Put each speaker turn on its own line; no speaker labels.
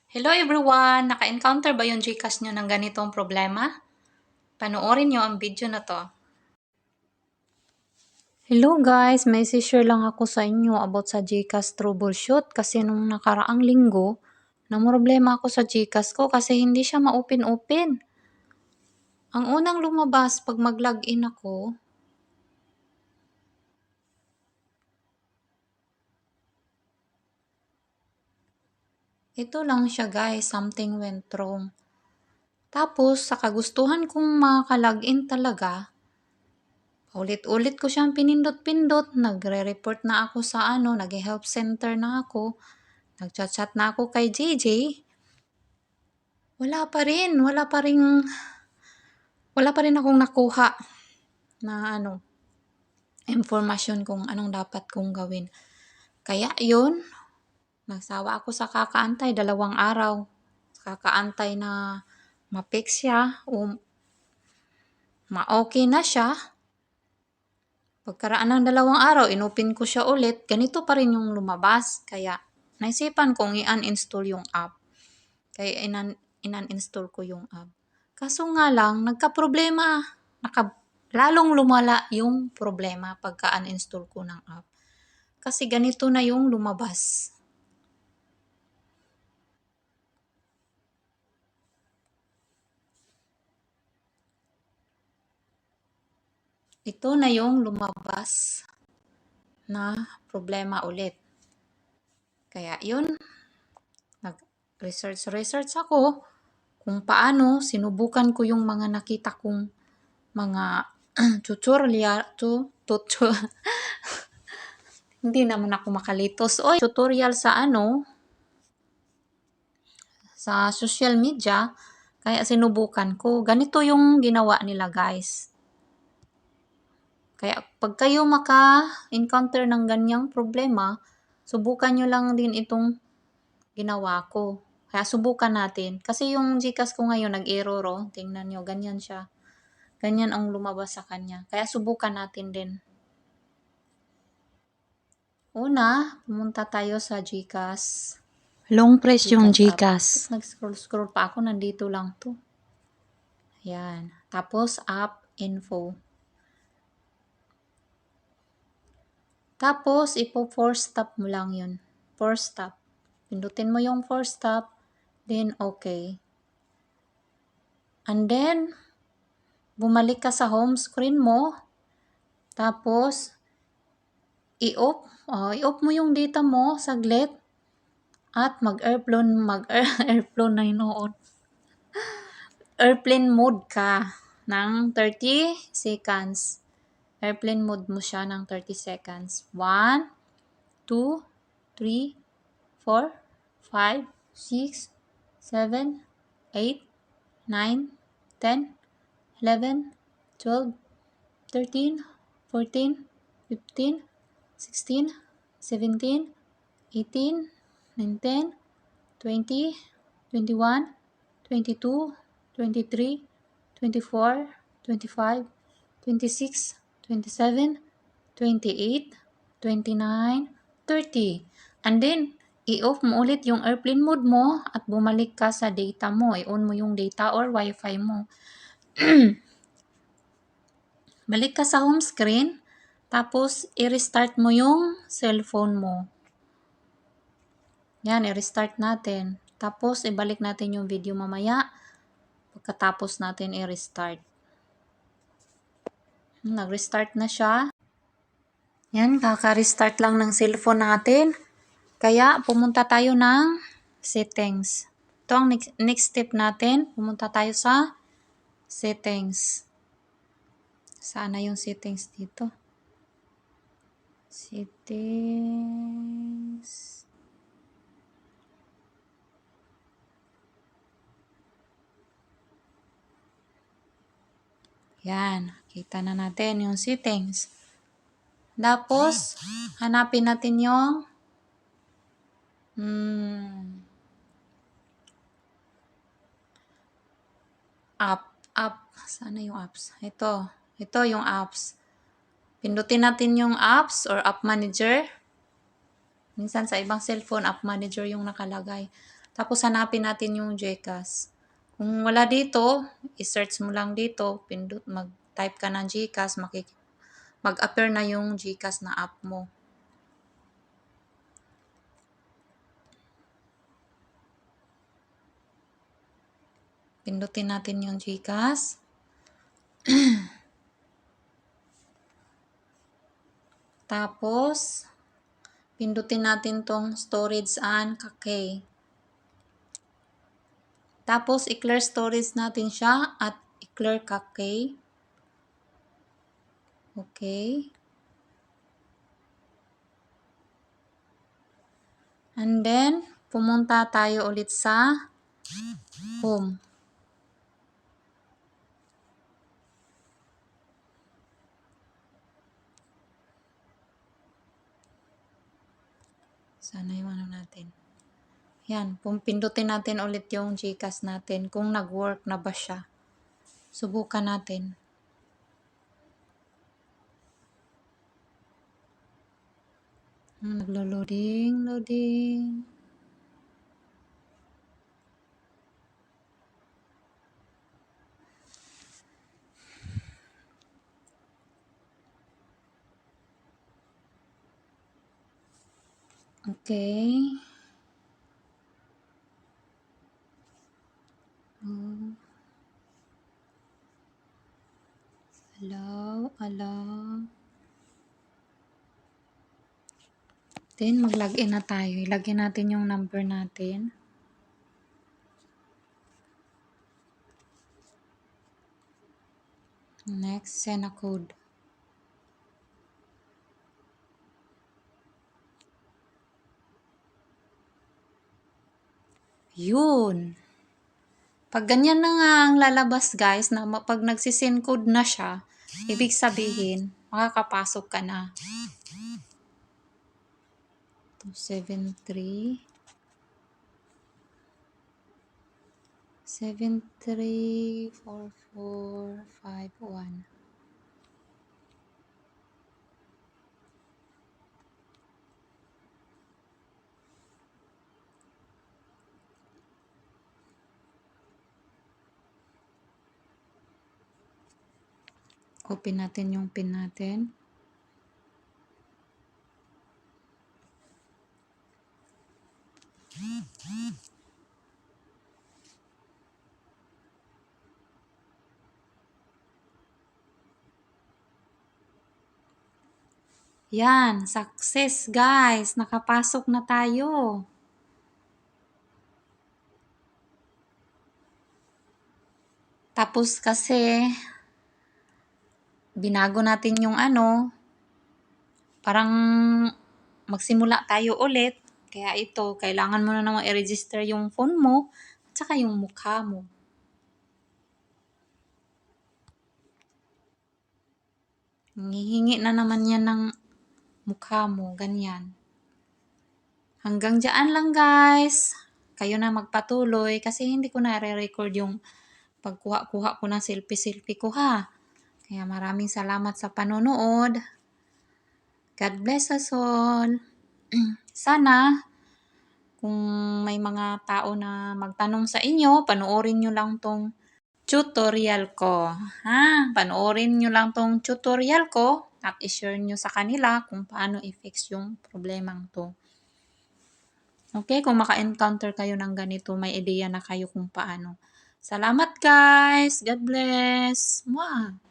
Hello everyone! Naka-encounter ba yung Gcash nyo ng ganitong problema? Panoorin nyo ang video na to. Hello guys! May share lang ako sa inyo about sa Gcash troubleshoot kasi nung nakaraang linggo, namroblema ako sa Gcash ko kasi hindi siya ma-open-open. Ang unang lumabas pag mag-login ako, ito lang siya guys, something went wrong. Tapos sa kagustuhan kong maka-login talaga, ulit-ulit ko siyang pinindot-pindot, nagre-report na ako sa nag-help center na ako, nagchat-chat na ako kay JJ. Wala pa rin akong nakuha na impormasyon kung anong dapat kong gawin. Kaya yun, nagsawa ako sa kakaantay 2 araw. Kakaantay na ma-fix siya o ma-okay na siya. Pagkaraan ng 2 araw, inopen ko siya ulit, ganito pa rin yung lumabas. Kaya, naisipan kong i-uninstall yung app. Kaya, in-uninstall ko yung app. Kaso nga lang, nagka-problema. Lalong lumala yung problema pagka-uninstall ko ng app. Kasi ganito na yung lumabas. Ito na yung lumabas na problema ulit. Kaya yun, nag-research ako kung paano, sinubukan ko yung mga nakita kong mga tutorial. Hindi naman ako makalitos. Tutorial sa sa social media. Kaya sinubukan ko. Ganito yung ginawa nila guys. Kaya pag kayo maka-encounter ng ganyang problema, subukan nyo lang din itong ginawa ko. Kaya subukan natin. Kasi yung Gcash ko ngayon nag-error. Tingnan nyo, ganyan siya. Ganyan ang lumabas sa kanya. Kaya subukan natin din. Una, pumunta tayo sa Gcash. Long press yung Gcash. Nag-scroll pa ako. Nandito lang to. Ayan. Tapos, app info. Tapos, force stop mo lang yun. Force stop. Pindutin mo yung force stop. Then, okay. And then, bumalik ka sa home screen mo. Tapos, i-off mo yung data mo saglit. At mag-airplane mode ka ng 30 seconds. Airplane mode mo siya ng 30 seconds. 1, 2, 3, 4, 5, 6, 7, 8, 9, 10, 11, 12, 13, 14, 15, 16, 17, 18, 19, 20, 21, 22, 23, 24, 25, 26, 27, 28, 29, 30. And then, i-off mo ulit yung airplane mode mo at bumalik ka sa data mo. I-on mo yung data or wifi mo. Balik ka sa home screen, tapos i-restart mo yung cellphone mo. Yan, i-restart natin. Tapos, ibalik natin yung video mamaya pagkatapos natin i-restart. Nag-restart na siya. Yan, kaka-restart lang ng cellphone natin. Kaya, pumunta tayo ng settings. Ito ang next step natin. Pumunta tayo sa settings. Sana yung settings dito. Settings. Yan, kita na natin yung settings. Tapos, hanapin natin yung app. Sana yung apps. Ito yung apps. Pindutin natin yung apps or app manager. Minsan sa ibang cellphone, app manager yung nakalagay.
Tapos hanapin natin yung GCash. Kung wala dito, i-search mo lang dito, mag-type ka ng GCash, mag-appear na yung GCash na app mo. Pindutin natin yung GCash. Tapos, pindutin natin tong storage and Kakay. Tapos, i-clear storage natin siya at i-clear Kakay. Okay. And then, pumunta tayo ulit sa home. Sana yung ano natin. Yan, pindutin natin ulit yung GCash natin kung nag-work na ba siya. Subukan natin. Naglo-loading. Okay. Allow. Then, mag-login na tayo. Ilagay natin yung number natin. Next, send a code. Yun. Pag ganyan na nga ang lalabas, guys, na pag nagsisend code na siya, ibig sabihin, makakapasok ka na. 273 734451. Open natin yung pin natin. Yan, success guys. Nakapasok na tayo. Tapos kasi, binago natin yung parang magsimula tayo ulit. Kaya ito, kailangan mo na naman i-register yung phone mo at saka yung mukha mo. Hihingi na naman yan ng mukha mo, ganyan. Hanggang dyan lang guys. Kayo na magpatuloy kasi hindi ko na re-record yung pagkuha-kuha ko ng selfie-selfie ko ha. Kaya maraming salamat sa panonood. God bless us all. Sana, kung may mga tao na magtanong sa inyo, panoorin nyo lang tong tutorial ko. Panoorin nyo lang tong tutorial ko at i-share nyo sa kanila kung paano i-fix yung problemang to. Okay, kung maka-encounter kayo ng ganito, may ideya na kayo kung paano. Salamat guys! God bless! Mwah!